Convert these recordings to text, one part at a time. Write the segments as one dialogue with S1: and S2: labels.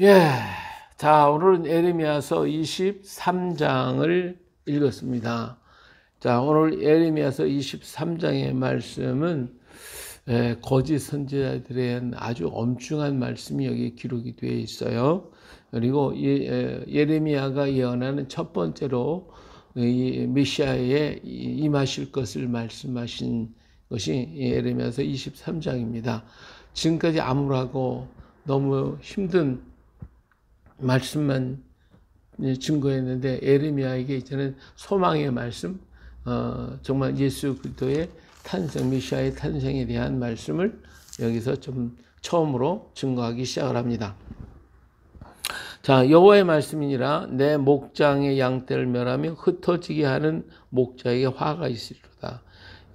S1: 예. 자, 오늘은 예레미야서 23장을 읽었습니다. 자, 오늘 예레미야서 23장의 말씀은 거짓 선지자들에 대한 아주 엄중한 말씀이 여기 기록이 되어 있어요. 그리고 예레미야가 예언하는 첫 번째로 이 메시아에 임하실 것을 말씀하신 것이 예레미야서 23장입니다. 지금까지 암울하고 너무 힘든 말씀만 증거했는데 예레미야에게 이제는 소망의 말씀, 정말 예수 그리스도의 탄생, 메시아의 탄생에 대한 말씀을 여기서 좀 처음으로 증거하기 시작을 합니다. 자, 여호와의 말씀이니라. 내 목장의 양떼를 멸하며 흩어지게 하는 목자에게 화가 있으리로다.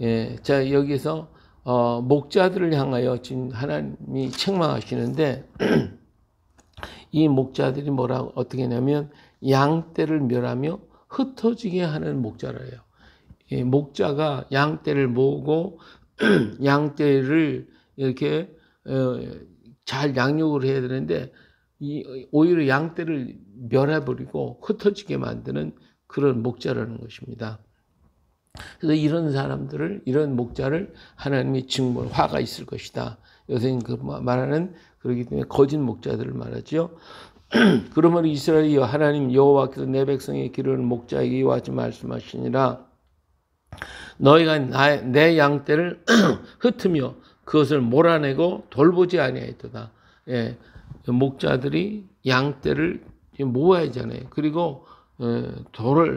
S1: 예, 자, 여기서 목자들을 향하여 지금 하나님이 책망하시는데 이 목자들이 뭐라고 어떻게 하냐면 양떼를 멸하며 흩어지게 하는 목자라요. 이 목자가 양떼를 모으고 양떼를 이렇게 잘 양육을 해야 되는데 오히려 양떼를 멸해버리고 흩어지게 만드는 그런 목자라는 것입니다. 그래서 이런 사람들을, 이런 목자를 하나님이 증벌, 화가 있을 것이다. 요새 그 말하는, 그렇기 때문에 거짓 목자들을 말하죠. 그러므로 이스라엘이 하나님 여호와께서 내 백성의 기르는 목자에게 이와 같이 말씀하시니라. 너희가 내 양떼를 흩으며 그것을 몰아내고 돌보지 아니하였도다. 예, 목자들이 양떼를 모아야 하잖아요. 그리고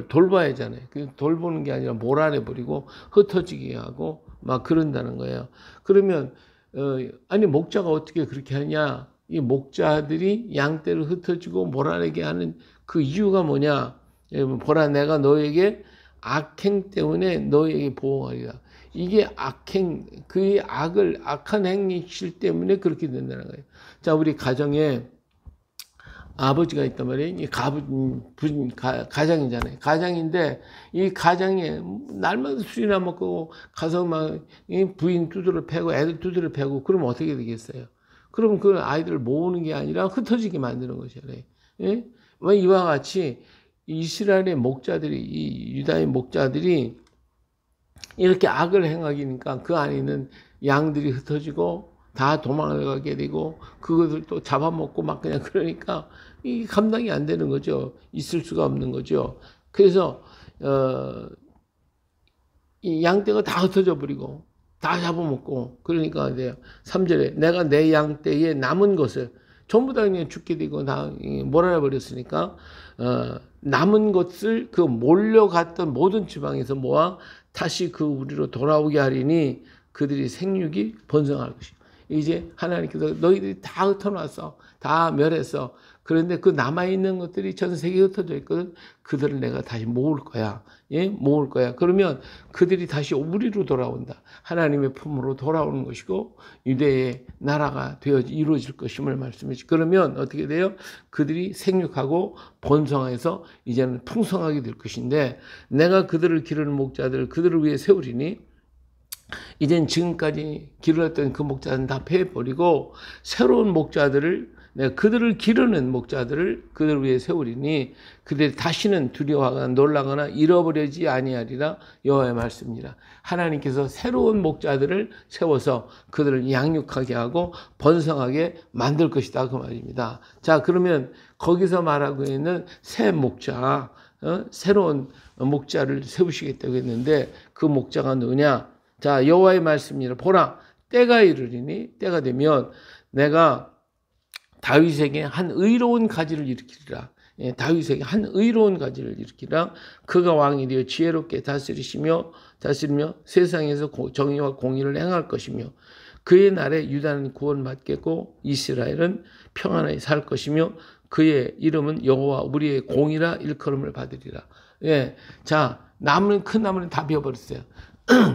S1: 돌봐야 하잖아요. 돌보는 게 아니라 몰아내버리고 흩어지게 하고 막 그런다는 거예요. 그러면 아니 목자가 어떻게 그렇게 하냐? 이 목자들이 양떼를 흩어지고 몰아내게 하는 그 이유가 뭐냐? 보라, 내가 너에게 악행 때문에 너에게 보호하리라. 이게 악행, 그 악한 행실 때문에 그렇게 된다는 거예요. 자, 우리 가정에 아버지가 있단 말이에요. 이 가장이잖아요. 가장인데 이 가장에 날마다 술이나 먹고 가서 막 부인 두드려 패고 애들 두드려 패고 그러면 어떻게 되겠어요? 그럼 그 아이들을 모으는 게 아니라 흩어지게 만드는 것이잖아요. 예? 이와 같이 이스라엘의 목자들이, 이 유다의 목자들이 이렇게 악을 행하기니까 그 안에 있는 양들이 흩어지고 다 도망을 가게 되고 그것을 또 잡아먹고 막 그냥 그러니까 이 감당이 안 되는 거죠. 있을 수가 없는 거죠. 그래서 이 양떼가 다 흩어져 버리고 다 잡아먹고 그러니까 3절에 내가 내 양떼에 남은 것을 전부 다 그냥 죽게 되고 다 몰아내 버렸으니까 남은 것을 그 몰려갔던 모든 지방에서 모아 다시 그 우리로 돌아오게 하리니 그들이 생육이 번성할 것이다. 이제 하나님께서 너희들이 다 흩어놨어. 다 멸했어. 그런데 그 남아있는 것들이 전 세계에 흩어져 있거든. 그들을 내가 다시 모을 거야. 예? 모을 거야. 그러면 그들이 다시 우리로 돌아온다. 하나님의 품으로 돌아오는 것이고 유대의 나라가 되어 이루어질 것임을 말씀하시. 그러면 어떻게 돼요? 그들이 생육하고 번성해서 이제는 풍성하게 될 것인데 내가 그들을 기르는 목자들 그들을 위해 세우리니 이젠 지금까지 기르었던 그 목자들은 다 패해버리고 새로운 목자들을 내가 그들을 기르는 목자들을 그들을 위해 세우리니 그들이 다시는 두려워하거나 놀라거나 잃어버리지 아니하리라. 여호와의 말씀이라. 하나님께서 새로운 목자들을 세워서 그들을 양육하게 하고 번성하게 만들 것이다 그 말입니다. 자, 그러면 거기서 말하고 있는 새 목자, 새로운 목자를 세우시겠다고 했는데 그 목자가 누구냐? 자, 여호와의 말씀이라. 보라, 때가 이르리니 때가 되면 내가 다윗에게 한 의로운 가지를 일으키리라. 예, 다윗에게 한 의로운 가지를 일으키라. 그가 왕이 되어 지혜롭게 다스리며 세상에서 정의와 공의를 행할 것이며 그의 날에 유다는 구원받겠고 이스라엘은 평안하게 살 것이며 그의 이름은 여호와 우리의 공이라 일컬음을 받으리라. 예, 자, 큰 나무는 다 베어버렸어요.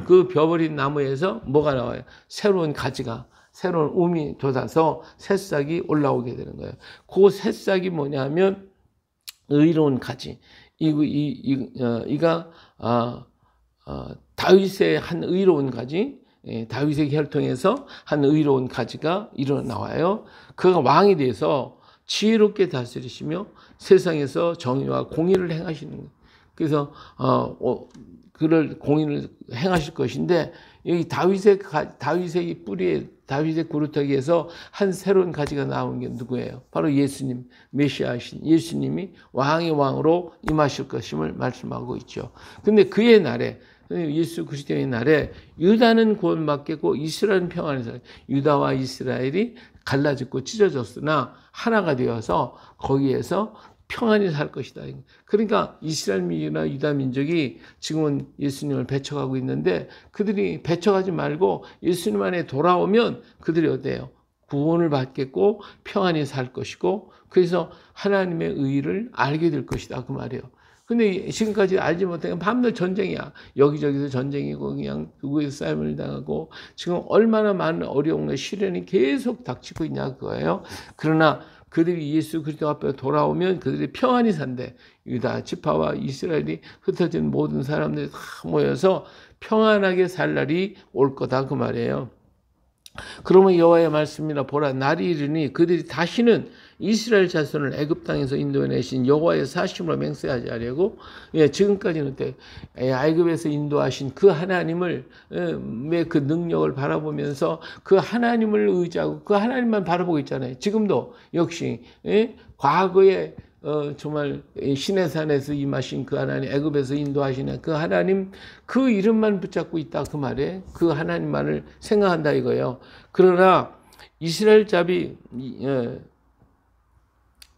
S1: 그 벼버린 나무에서 뭐가 나와요? 새로운 가지가, 새로운 움이 돋아서 새싹이 올라오게 되는 거예요. 그 새싹이 뭐냐면 의로운 가지. 이가 다윗의 한 의로운 가지, 다윗의 혈통에서 한 의로운 가지가 일어나와요. 그가 왕이 돼서 지혜롭게 다스리시며 세상에서 정의와 공의를 행하시는 거예요. 그래서 그를 공의를 행하실 것인데, 여기 다윗의 뿌리에, 다윗의 구루터기에서 한 새로운 가지가 나온 게 누구예요? 바로 예수님, 메시아이신 예수님이 왕의 왕으로 임하실 것임을 말씀하고 있죠. 근데 그의 날에, 예수 그리스도의 날에 유다는 구원받겠고 이스라엘은 평안히 살아요. 유다와 이스라엘이 갈라졌고 찢어졌으나 하나가 되어서 거기에서 평안히 살 것이다. 그러니까 이스라엘 민족이나 유다 민족이 지금은 예수님을 배척하고 있는데, 그들이 배척하지 말고 예수님 안에 돌아오면 그들이 어때요? 구원을 받겠고 평안히 살 것이고, 그래서 하나님의 의의를 알게 될 것이다, 그 말이에요. 근데 지금까지 알지 못하면 밤낮 전쟁이야. 여기저기서 전쟁이고 그냥 누구에서 싸움을 당하고 지금 얼마나 많은 어려움과 시련이 계속 닥치고 있냐 그거예요. 그러나 그들이 예수 그리스도 앞에 돌아오면 그들이 평안히 산대. 유다 지파와 이스라엘이 흩어진 모든 사람들이 다 모여서 평안하게 살 날이 올 거다, 그 말이에요. 그러면 여호와의 말씀이라 보라, 날이 이르니 그들이 다시는 이스라엘 자손을 애굽 땅에서 인도해내신 여호와의 사심으로 맹세하지 않으려고, 지금까지는 애굽에서 인도하신 그 하나님을, 그 능력을 바라보면서 그 하나님을 의지하고 그 하나님만 바라보고 있잖아요. 지금도 역시 과거에 정말 시내산에서 임하신 그 하나님, 애굽에서 인도하시는 그 하나님, 그 이름만 붙잡고 있다, 그 말에 그 하나님만을 생각한다 이거예요. 그러나 이스라엘 잡이,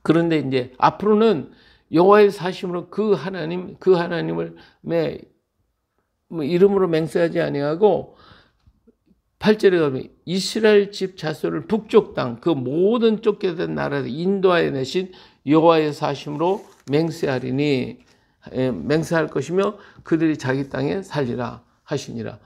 S1: 그런데 이제 앞으로는 여호와의 사심으로 그 하나님을 이름으로 맹세하지 아니하고, 8절에 가면 이스라엘 집 자손을 북쪽 땅 그 모든 쫓겨든 나라를 인도하여 내신 여호와의 사심으로 맹세하리니, 맹세할 것이며 그들이 자기 땅에 살리라 하시니라.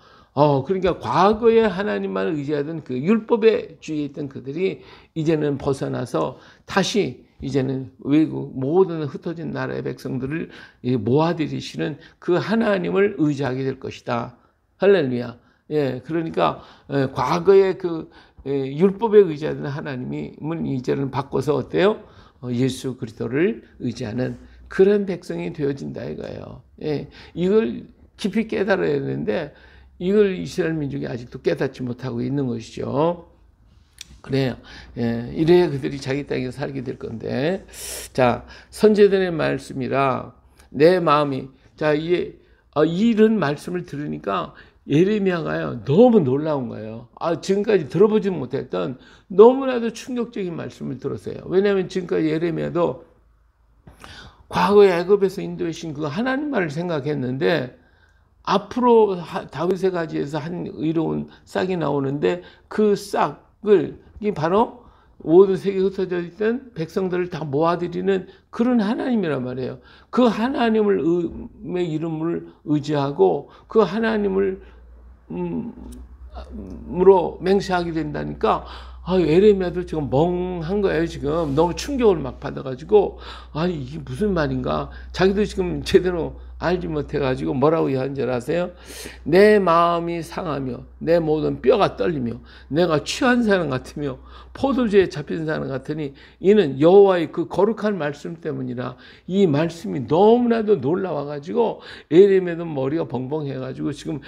S1: 그러니까 과거에 하나님만 의지하던 그 율법의 주의에 있던 그들이 이제는 벗어나서 다시 이제는 외국 모든 흩어진 나라의 백성들을 모아들이시는 그 하나님을 의지하게 될 것이다. 할렐루야. 그러니까 과거에 그 율법에 의지하던 하나님은 이제는 바꿔서 어때요? 예수 그리스도를 의지하는 그런 백성이 되어진다 이거예요. 이걸 깊이 깨달아야 되는데 이걸 이스라엘 민족이 아직도 깨닫지 못하고 있는 것이죠. 그래요. 이래야 그들이 자기 땅에서 살게 될 건데, 자, 선제들의 말씀이라 내 마음이, 자, 이런 말씀을 들으니까 예레미야가요 너무 놀라운 거예요. 지금까지 들어보지 못했던 너무나도 충격적인 말씀을 들었어요. 왜냐하면 지금까지 예레미야도 과거에 애굽에서 인도하신 그 하나님만을 생각했는데, 앞으로 다윗의 가지에서 한 의로운 싹이 나오는데 그 싹을 바로 모든 세계에 흩어져 있던 백성들을 다 모아들이는 그런 하나님이란 말이에요. 그 하나님의 이름을 의지하고 그 하나님을 으로 맹세하게 된다니까, 예레미야도 지금 멍한 거예요. 지금 너무 충격을 막 받아가지고, 이게 무슨 말인가? 자기도 지금 제대로 알지 못해가지고 뭐라고 하는 줄 아세요? 내 마음이 상하며 내 모든 뼈가 떨리며 내가 취한 사람 같으며 포도주에 잡힌 사람 같으니 이는 여호와의 그 거룩한 말씀 때문이라. 이 말씀이 너무나도 놀라워가지고 예레미야도 머리가 벙벙해가지고 지금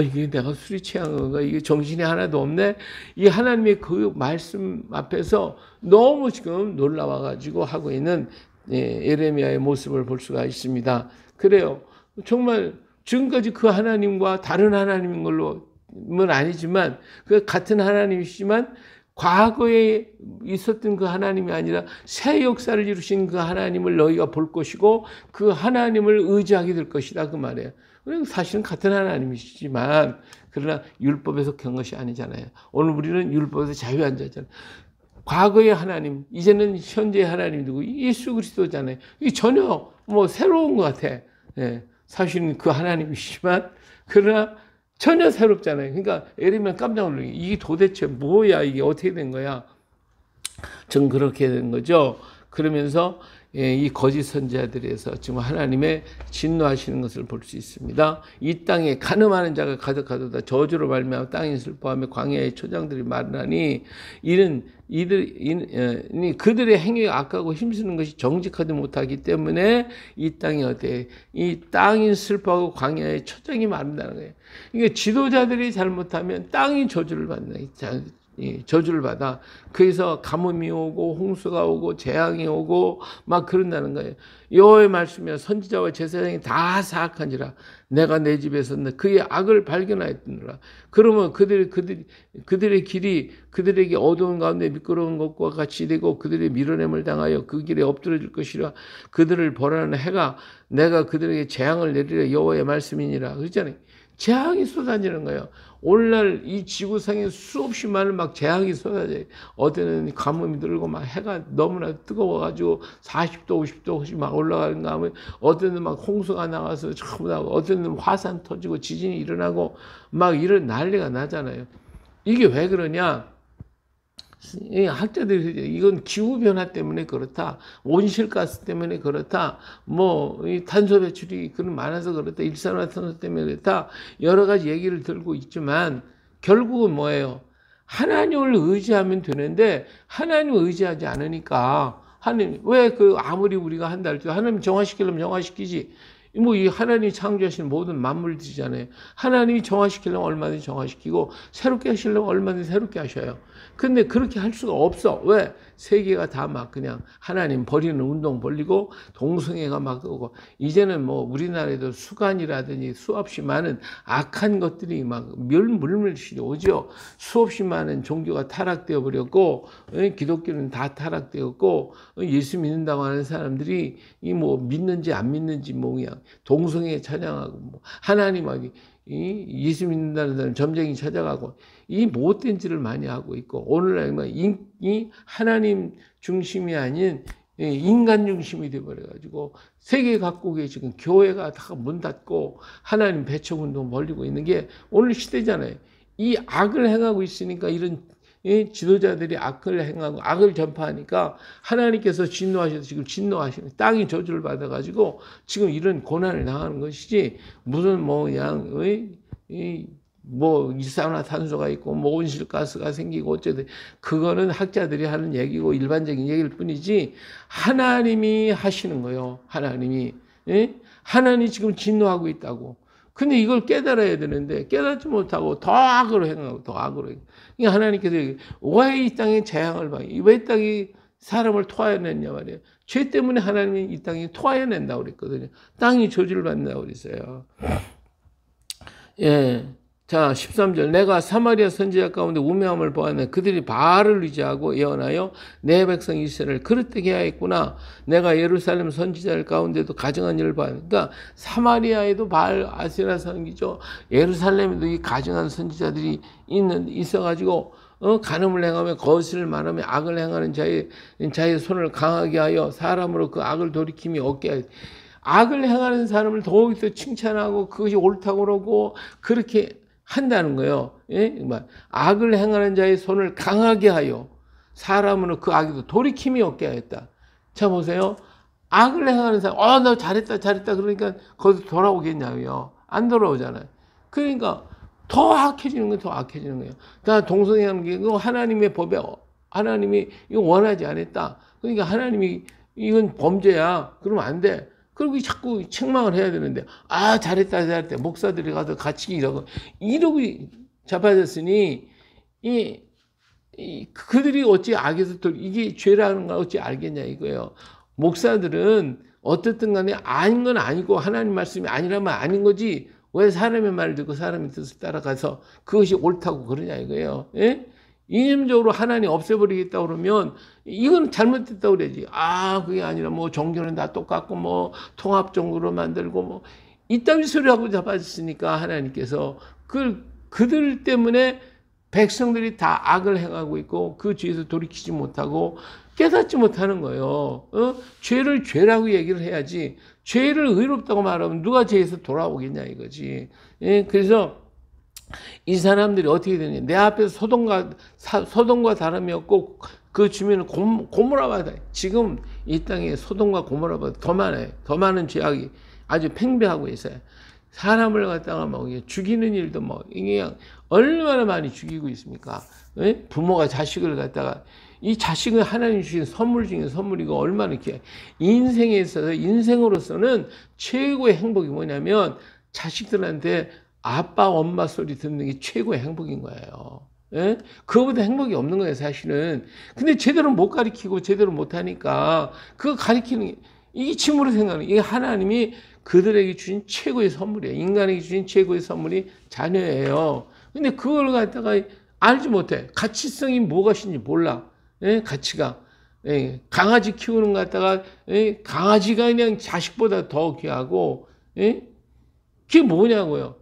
S1: 이게 내가 술이 취한 건가? 이게 정신이 하나도 없네? 이 하나님의 그 말씀 앞에서 너무 지금 놀라워가지고 하고 있는 예레미야의 모습을 볼 수가 있습니다. 그래요. 정말 지금까지 그 하나님과 다른 하나님인 걸로는 아니지만 그 같은 하나님이시지만 과거에 있었던 그 하나님이 아니라 새 역사를 이루신 그 하나님을 너희가 볼 것이고 그 하나님을 의지하게 될 것이다, 그 말이에요. 사실은 같은 하나님이시지만 그러나 율법에 속한 것이 아니잖아요. 오늘 우리는 율법에서 자유한 자잖아요. 과거의 하나님, 이제는 현재의 하나님이 누구? 예수 그리스도잖아요. 이게 전혀 새로운 것 같아. 사실은 그 하나님이시지만 그러나 전혀 새롭잖아요. 그러니까 예레미야 깜짝 놀라요. 이게 도대체 뭐야? 이게 어떻게 된 거야? 전 그렇게 된 거죠. 그러면서 이 거짓 선지자들에서 지금 하나님의 진노하시는 것을 볼 수 있습니다. 이 땅에 간음하는 자가 가득하도다. 저주로 말미암아 땅이 슬퍼하며 광야의 초장들이 마르나니 그들의 행위가 악하고 힘쓰는 것이 정직하지 못하기 때문에 이 땅이 어때? 이 땅이 슬퍼하고 광야의 초장이 마른다는 거예요. 그러니까 지도자들이 잘못하면 땅이 저주를 받는 거예요. 저주를 받아. 그래서 가뭄이 오고 홍수가 오고 재앙이 오고 막 그런다는 거예요. 여호와의 말씀이야 선지자와 제사장이 다 사악한지라 내가 내 집에서 그의 악을 발견하였느니라. 그러면 그들의 길이 그들에게 어두운 가운데 미끄러운 것과 같이 되고 그들의 밀어냄을 당하여 그 길에 엎드러질 것이라. 그들을 벌하는 해가 내가 그들에게 재앙을 내리려 여호와의 말씀이니라. 그러잖아요. 재앙이 쏟아지는 거예요. 오늘날 이 지구상에 수없이 많은 막 재앙이 쏟아져요. 어제는 가뭄이 들고 막 해가 너무나 뜨거워가지고 40도, 50도씩 막 올라가는가 하면 어제는 막 홍수가 나와서 전부 나고 어제는 화산 터지고 지진이 일어나고 막 이런 난리가 나잖아요. 이게 왜 그러냐? 학자들이 이건 기후변화 때문에 그렇다. 온실가스 때문에 그렇다. 탄소 배출이 많아서 그렇다. 일산화탄소 때문에 그렇다. 여러 가지 얘기를 들고 있지만 결국은 뭐예요? 하나님을 의지하면 되는데 하나님을 의지하지 않으니까 하나님 왜 아무리 우리가 한다 할때 하나님 정화시키려면 정화시키지. 이 하나님이 창조하신 모든 만물들이잖아요. 하나님이 정화시키려면 얼마든지 정화시키고 새롭게 하시려면 얼마든지 새롭게 하셔요. 근데 그렇게 할 수가 없어. 왜? 세계가 다 막 그냥 하나님 버리는 운동 벌리고 동성애가 막 오고 이제는 우리나라에도 수간이라든지 수없이 많은 악한 것들이 막 물밀시 오죠. 수없이 많은 종교가 타락되어 버렸고 기독교는 다 타락되었고 예수 믿는다고 하는 사람들이 믿는지 안 믿는지 그냥 동성애 찬양하고 하나님 예수 믿는다는 사람 점쟁이 찾아가고 이 못된 짓을 많이 하고 있고 오늘날 이 하나님 중심이 아닌 인간 중심이 되어버려가지고 세계 각국에 지금 교회가 다 문 닫고 하나님 배척운동 벌리고 있는 게 오늘 시대잖아요. 이 악을 행하고 있으니까 이런 지도자들이 악을 행하고 악을 전파하니까 하나님께서 진노하셔서 지금 진노하시는 땅이 저주를 받아가지고 지금 이런 고난을 당하는 것이지 무슨 이산화탄소가 있고 온실가스가 생기고 어쨌든 그거는 학자들이 하는 얘기고 일반적인 얘기일 뿐이지 하나님이 하시는 거예요. 하나님이 지금 진노하고 있다고. 근데 이걸 깨달아야 되는데 깨닫지 못하고 더 악으로 행하고 더 악으로 행하고. 그러니까 하나님께서 왜 이 땅에 재앙을 봐? 왜 이 땅이 사람을 토하여냈냐 말이에요. 죄 때문에 하나님이 이 땅에 토하여낸다고 그랬거든요. 땅이 저주를 받는다고 그랬어요. 예. 자, 13절. 내가 사마리아 선지자 가운데 우매함을 보았네. 그들이 바알을 의지하고 예언하여 내 백성 이스라엘을 그릇되게 하였구나. 내가 예루살렘 선지자들 가운데도 가증한 일을 보았네. 그러니까 사마리아에도 바알 아세라 선지죠. 예루살렘에도 이 가증한 선지자들이 있어가지고 간음을 행하며 거짓을 말하며 악을 행하는 자의 손을 강하게 하여 사람으로 그 악을 돌이킴이 없게 하여. 악을 행하는 사람을 더욱더 칭찬하고 그것이 옳다고 그러고 그렇게 한다는 거예요. 악을 행하는 자의 손을 강하게 하여 사람으로 그 악에도 돌이킴이 없게 하였다. 자 보세요. 악을 행하는 사람, 나 잘했다 그러니까 거기서 돌아오겠냐고요. 안 돌아오잖아요. 그러니까 더 악해지는 거예요. 더 악해지는 거예요. 다 동성애하는 게 하나님의 법에 하나님이 이거 원하지 않았다. 그러니까 하나님이 이건 범죄야. 그러면 안 돼. 그리고 자꾸 책망을 해야 되는데 잘했다 목사들이 가서 같이 이러고 잡아졌으니 그들이 어찌 악에서 이게 죄라는 걸 어찌 알겠냐 이거예요. 목사들은 어떻든 간에 아닌 건 아니고 하나님 말씀이 아니라면 아닌 거지 왜 사람의 말을 듣고 사람의 뜻을 따라가서 그것이 옳다고 그러냐 이거예요. 예? 이념적으로 하나님 없애버리겠다 그러면 이건 잘못됐다고 그러지. 그게 아니라 종교는 다 똑같고 통합종교로 만들고 이따위 소리하고 잡아줬으니까 하나님께서 그들 때문에 백성들이 다 악을 행하고 있고 그 죄에서 돌이키지 못하고 깨닫지 못하는 거예요. 죄를 죄라고 얘기를 해야지 죄를 의롭다고 말하면 누가 죄에서 돌아오겠냐 이거지. 예? 그래서 이 사람들이 어떻게 되냐. 내 앞에서 소돔과 다름이 없고 그 주민은 고모라보다 지금 이 땅에 소돔과 고모라보다 더 많아요. 더 많은 죄악이 아주 팽배하고 있어요. 사람을 갖다가 뭐 죽이는 일도 뭐 이게 얼마나 많이 죽이고 있습니까? 예? 부모가 자식을 갖다가 이 자식은 하나님 주신 선물 중에 선물이고 얼마나 이렇게 인생에 있어서 인생으로서는 최고의 행복이 뭐냐면 자식들한테 아빠 엄마 소리 듣는 게 최고의 행복인 거예요. 예? 그거보다 행복이 없는 거예요, 사실은. 근데 제대로 못 가르치고 제대로 못 하니까 그거 가르치는 게 이게 침으로 생각하는 이게 하나님이 그들에게 주신 최고의 선물이에요. 인간에게 주신 최고의 선물이 자녀예요. 근데 그걸 갖다가 알지 못해. 가치성이 무엇인지 몰라. 예? 가치가. 예? 강아지 키우는 것 갖다가 예? 강아지가 그냥 자식보다 더 귀하고 예? 그게 뭐냐고요.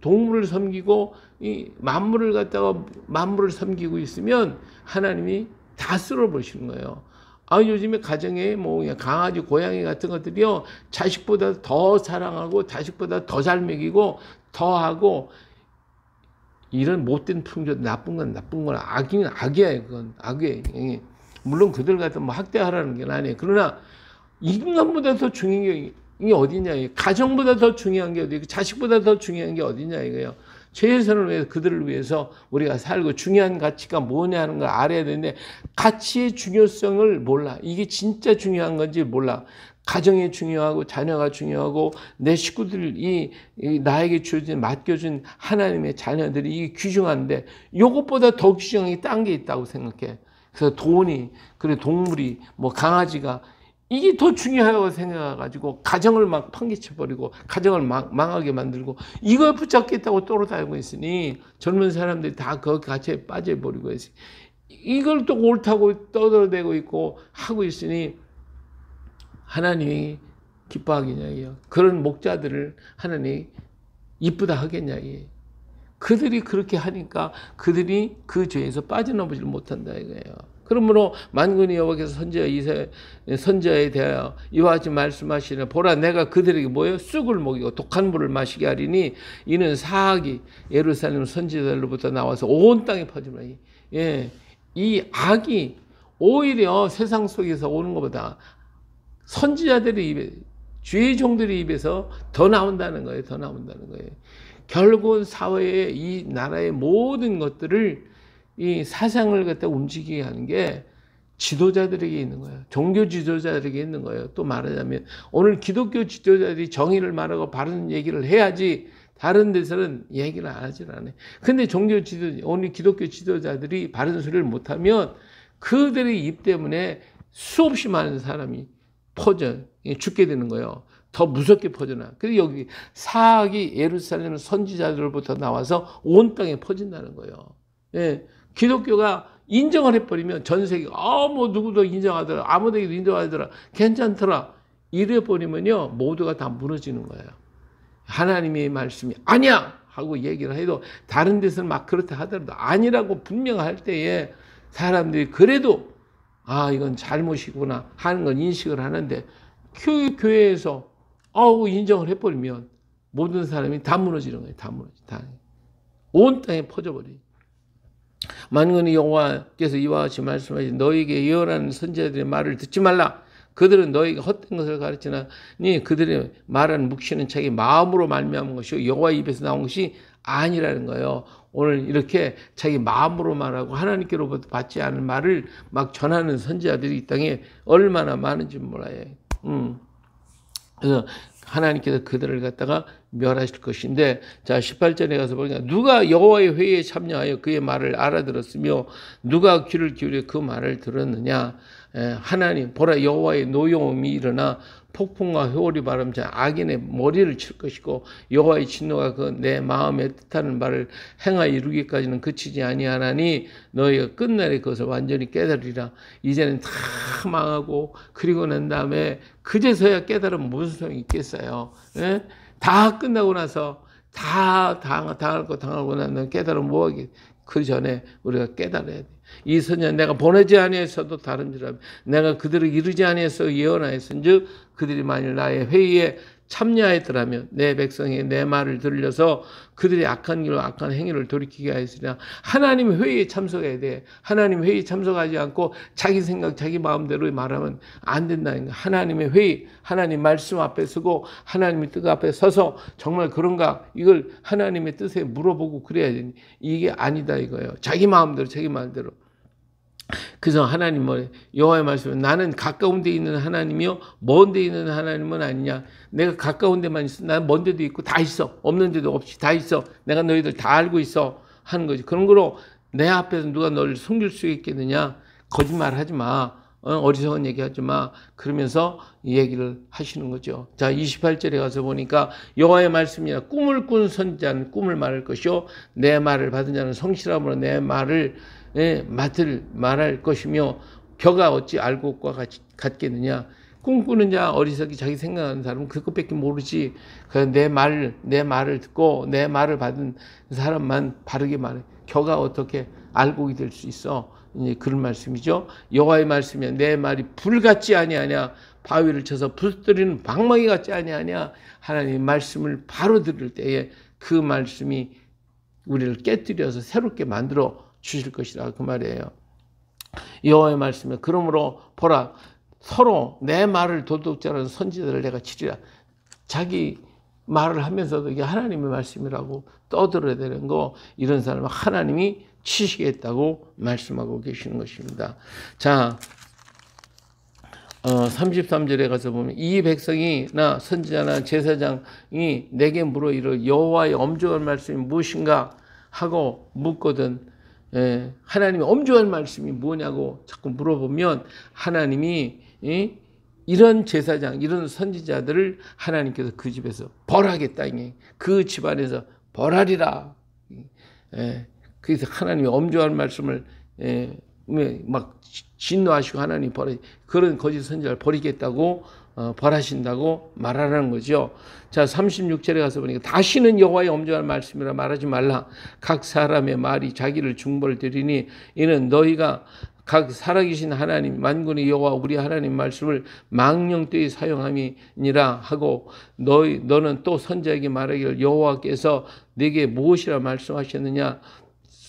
S1: 동물을 섬기고 이 만물을 갖다가 만물을 섬기고 있으면 하나님이 다 쓸어버리시는 거예요. 아, 요즘에 가정에 뭐 그냥 강아지, 고양이 같은 것들이요 자식보다 더 사랑하고 자식보다 더 잘 먹이고 더 하고 이런 못된 풍조, 나쁜 건 악이야. 그건 악이에요. 물론 그들 같은 뭐 학대하라는 게 아니에요. 그러나 인간보다 더 중요한 게 이게 어디냐? 가정보다 더 중요한 게 어디? 자식보다 더 중요한 게 어디냐 이거예요. 최선을 위해서 그들을 위해서 우리가 살고 중요한 가치가 뭐냐 하는 걸 알아야 되는데 가치의 중요성을 몰라. 이게 진짜 중요한 건지 몰라. 가정이 중요하고 자녀가 중요하고 내 식구들이 나에게 주어진 맡겨준 하나님의 자녀들이 이게 귀중한데 이것보다 더 귀중한 게 딴 게 있다고 생각해. 그래서 돈이 그래 동물이 뭐 강아지가 이게 더 중요하다고 생각해가지고 가정을 막 판기쳐버리고 가정을 망하게 만들고 이걸 붙잡겠다고 떠돌아다니고 있으니 젊은 사람들이 다 그 가치에 빠져버리고 있어요. 이걸 또 옳다고 떠들어대고 있고 하고 있으니 하나님이 기뻐하겠냐 이요. 그런 목자들을 하나님이 이쁘다 하겠냐 이요. 그들이 그렇게 하니까 그들이 그 죄에서 빠져나오지 못한다 이거예요. 그러므로 만군의 여호와께서 선지자에 대하여 이와 같이 말씀하시는 보라 내가 그들에게 뭐예요? 쑥을 먹이고 독한 물을 마시게 하리니 이는 사악이 예루살렘 선지자들로부터 나와서 온 땅에 퍼지리라. 예, 이 악이 오히려 세상 속에서 오는 것보다 선지자들의 입에 주의 종들의 입에서 더 나온다는 거예요. 더 나온다는 거예요. 결국은 사회의 이 나라의 모든 것들을 이 사상을 갖다 움직이게 하는 게 지도자들에게 있는 거예요. 종교 지도자들에게 있는 거예요. 또 말하자면 오늘 기독교 지도자들이 정의를 말하고 바른 얘기를 해야지 다른 데서는 얘기를 안 하질 않아요. 근데 오늘 기독교 지도자들이 바른 소리를 못하면 그들의 입 때문에 수없이 많은 사람이 죽게 되는 거예요. 더 무섭게 퍼져나. 그래서 여기 사악이 예루살렘 선지자들로부터 나와서 온 땅에 퍼진다는 거예요. 예. 기독교가 인정을 해버리면 전 세계가 뭐 누구도 인정하더라 아무데도 인정하더라 괜찮더라 이래버리면요 모두가 다 무너지는 거예요. 하나님의 말씀이 아니야 하고 얘기를 해도 다른 데서는 막 그렇다 하더라도 아니라고 분명할 때에 사람들이 그래도 이건 잘못이구나 하는 건 인식을 하는데 교회에서 인정을 해버리면 모든 사람이 다 무너지는 거예요. 다 온 땅에 퍼져버려요. 만군의 여호와께서 이와 같이 말씀하신 너에게 예언하는 선지자들의 말을 듣지 말라. 그들은 너에게 헛된 것을 가르치나니 그들의 말하는 묵시는 자기 마음으로 말미암은 것이요 여호와 입에서 나온 것이 아니라는 거예요. 오늘 이렇게 자기 마음으로 말하고 하나님께로부터 받지 않은 말을 막 전하는 선지자들이 이 땅에 얼마나 많은지 몰라요. 그래서 하나님께서 그들을 갖다가 멸하실 것인데 자 18절에 가서 보니까 누가 여호와의 회의에 참여하여 그의 말을 알아들었으며 누가 귀를 기울여 그 말을 들었느냐. 하나님 보라 여호와의 노여움이 일어나 폭풍과 회오리 바람자 악인의 머리를 칠 것이고 여호와의 진노가 그 내 마음에 뜻하는 바를 행하여 이루기까지는 그치지 아니하나니 너희가 끝날에 그것을 완전히 깨달으리라. 이제는 다 망하고 그리고 난 다음에 그제서야 깨달으면 무슨 소용이 있겠어요. 예? 다 끝나고 나서 다 당할 거 당하고 나면 깨달으면 뭐하겠. 그 전에 우리가 깨달아야 돼. 이 선지자 내가 보내지 아니했어도 다른지라 내가 그들을 이르지 아니했어 예언하였은즉 그들이 만일 나의 회의에 참여하였더라면 내 백성이 내 말을 들려서 그들의 악한 길로 악한 행위를 돌이키게 하였으나 하나님 회의에 참석해야 돼. 하나님 회의에 참석하지 않고 자기 생각 자기 마음대로 말하면 안 된다는 거야. 하나님의 회의, 하나님 말씀 앞에 서고 하나님의 뜻 앞에 서서 정말 그런가 이걸 하나님의 뜻에 물어보고 그래야 되니 이게 아니다 이거예요. 자기 마음대로 자기 마음대로. 그래서 하나님 여호와의 말씀은 나는 가까운 데 있는 하나님이요 먼 데 있는 하나님은 아니냐. 내가 가까운 데만 있어. 나는 먼 데도 있고 다 있어. 없는 데도 없이 다 있어. 내가 너희들 다 알고 있어 하는 거지. 그런 거로 내 앞에서 누가 너를 숨길 수 있겠느냐. 거짓말 하지 마. 어리석은 얘기 하지 마. 그러면서 이 얘기를 하시는 거죠. 자, 28절에 가서 보니까 여호와의 말씀이나 꿈을 꾼 선지자는 꿈을 말할 것이요 내 말을 받은 자는 성실함으로 내 말을 말할 것이며 벼가 어찌 알곡과 같겠느냐. 꿈꾸는 자 어리석이 자기 생각하는 사람은 그것밖에 모르지. 내 말을 듣고 내 말을 받은 사람만 바르게 말해. 겨가 어떻게 알곡이 될 수 있어. 이제 그런 말씀이죠. 여호와의 말씀이야 내 말이 불 같지 아니하냐. 바위를 쳐서 부스뜨리는 방망이 같지 아니하냐. 하나님의 말씀을 바로 들을 때에 그 말씀이 우리를 깨뜨려서 새롭게 만들어 주실 것이라 그 말이에요. 여호와의 말씀에 그러므로 보라 서로 내 말을 도둑질하는 선지자들을 내가 치리라. 자기 말을 하면서도 이게 하나님의 말씀이라고 떠들어야 되는 거 이런 사람은 하나님이 치시겠다고 말씀하고 계시는 것입니다. 자 33절에 가서 보면 이 백성이나 선지자나 제사장이 내게 물어 이르 여호와의 엄중한 말씀이 무엇인가 하고 묻거든. 하나님의 엄중한 말씀이 뭐냐고 자꾸 물어보면 하나님이 이런 제사장, 이런 선지자들을 하나님께서 그 집에서 벌하겠다. 그 집안에서 벌하리라. 그래서 하나님의 엄중한 말씀을 막 진노하시고 하나님 그런 거짓 선지자를 버리겠다고 벌하신다고 말하는 거죠. 자 36절에 가서 보니까 다시는 여호와의 엄중한 말씀이라 말하지 말라. 각 사람의 말이 자기를 중벌되리니 이는 너희가 각 살아계신 하나님 만군의 여호와 우리 하나님 말씀을 망령되이 사용함이니라 하고 너는 또 선지자에게 말하기를 여호와께서 네게 무엇이라 말씀하셨느냐.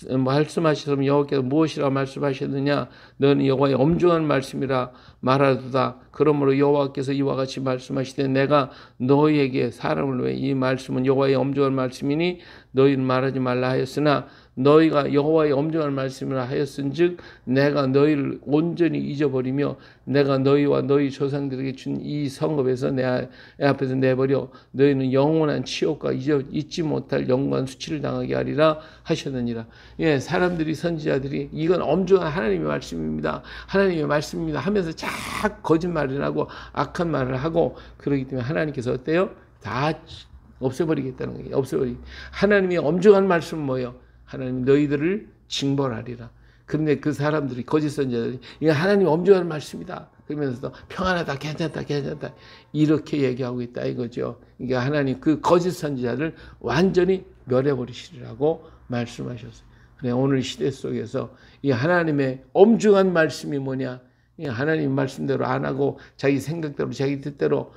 S1: 말씀하시면 여호와께서 무엇이라 말씀하셨느냐. 너는 여호와의 엄중한 말씀이라 말하도다. 그러므로 여호와께서 이와 같이 말씀하시되 내가 너희에게 사람을 위해 이 말씀은 여호와의 엄중한 말씀이니 너희는 말하지 말라 하였으나 너희가 여호와의 엄중한 말씀이라 하였은즉 내가 너희를 온전히 잊어버리며 내가 너희와 너희 조상들에게 준 이 성읍에서 내 앞에서 내버려 너희는 영원한 치욕과 잊지 못할 영광 수치를 당하게 하리라 하셨느니라. 예, 사람들이 선지자들이 이건 엄중한 하나님의 말씀입니다. 하나님의 말씀입니다 하면서 자꾸 거짓말을 하고 악한 말을 하고 그러기 때문에 하나님께서 어때요? 다 없애버리겠다는 거예요. 하나님의 엄중한 말씀은 뭐예요? 하나님 너희들을 징벌하리라. 그런데 그 사람들이 거짓 선지자들이 이게 하나님 엄중한 말씀이다. 그러면서도 평안하다, 괜찮다 이렇게 얘기하고 있다 이거죠. 그러니까 하나님 그 거짓 선지자를 완전히 멸해버리시리라고 말씀하셨어요. 그래 오늘 시대 속에서 이 하나님의 엄중한 말씀이 뭐냐? 하나님 말씀대로 안 하고 자기 생각대로 자기 뜻대로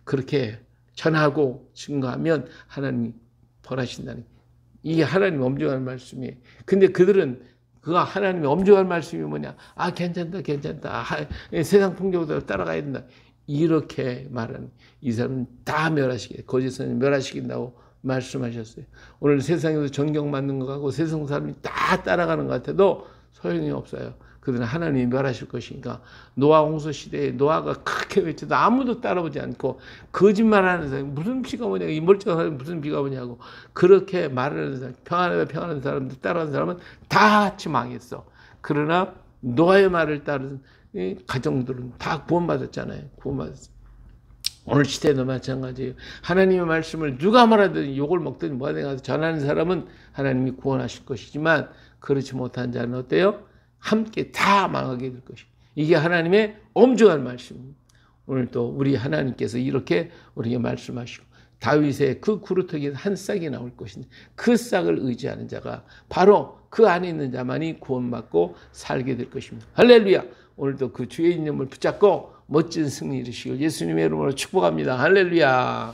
S1: 그렇게 전하고 증거하면 하나님이 벌하신다는 거예요. 이게 하나님의 엄중한 말씀이에요. 근데 그들은 그 하나님의 엄중한 말씀이 뭐냐? 아, 괜찮다. 세상 풍경대로 따라가야 된다. 이렇게 말하는 이 사람은 다 멸하시게, 거짓은 멸하시긴다고 말씀하셨어요. 오늘 세상에서 존경받는 것 같고 세상 사람이 다 따라가는 것 같아도 소용이 없어요. 그들은 하나님이 멸하실 것이니까. 노아 홍수 시대에 노아가 크게 외쳐도 아무도 따라오지 않고 거짓말하는 사람, 무슨 비가 오냐고, 이 멀쩡한 사람이 무슨 비가 오냐고 그렇게 말하는 사람, 평안한 사람들 따라하는 사람은 다 같이 망했어. 그러나 노아의 말을 따르는 가정들은 다 구원받았잖아요. 구원받았어. 오늘 시대도 마찬가지예요. 하나님의 말씀을 누가 말하든 욕을 먹든 뭐하든 가서 전하는 사람은 하나님이 구원하실 것이지만 그렇지 못한 자는 어때요? 함께 다 망하게 될 것이에요. 이게 하나님의 엄중한 말씀입니다. 오늘 또 우리 하나님께서 이렇게 우리에게 말씀하시고 다윗의 그 구루터기에 한 싹이 나올 것인데 그 싹을 의지하는 자가 바로 그 안에 있는 자만이 구원받고 살게 될 것입니다. 할렐루야. 오늘도 그 주의 이름을 붙잡고 멋진 승리 이루시길 예수님의 이름으로 축복합니다. 할렐루야.